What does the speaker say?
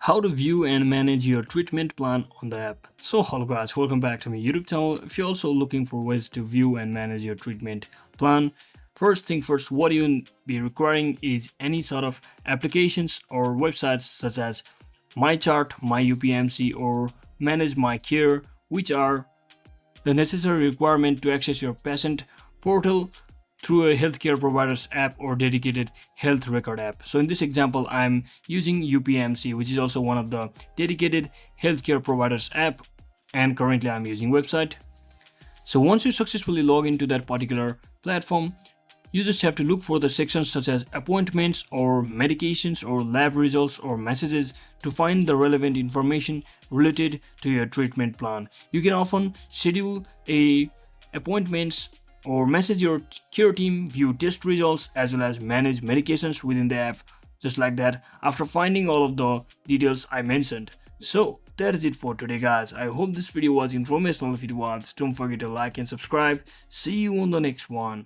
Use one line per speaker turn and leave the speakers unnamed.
How to view and manage your treatment plan on the app. So hello guys, welcome back to my YouTube channel. If you're also looking for ways to view and manage your treatment plan, first thing first, what you'll be requiring is any sort of applications or websites such as MyChart, MyUPMC, or Manage My Care, which are the necessary requirement to access your patient portal through a healthcare provider's app or dedicated health record app. So in this example, I'm using UPMC, which is also one of the dedicated healthcare providers app, and currently I'm using website. So once you successfully log into that particular platform, you just have to look for the sections such as appointments or medications or lab results or messages to find the relevant information related to your treatment plan. You can often schedule a appointments or message your care team, view test results, as well as manage medications within the app, just like that, after finding all of the details I mentioned. So that is it for today guys. I hope this video was informational. If it was, don't forget to like and subscribe. See you on the next one.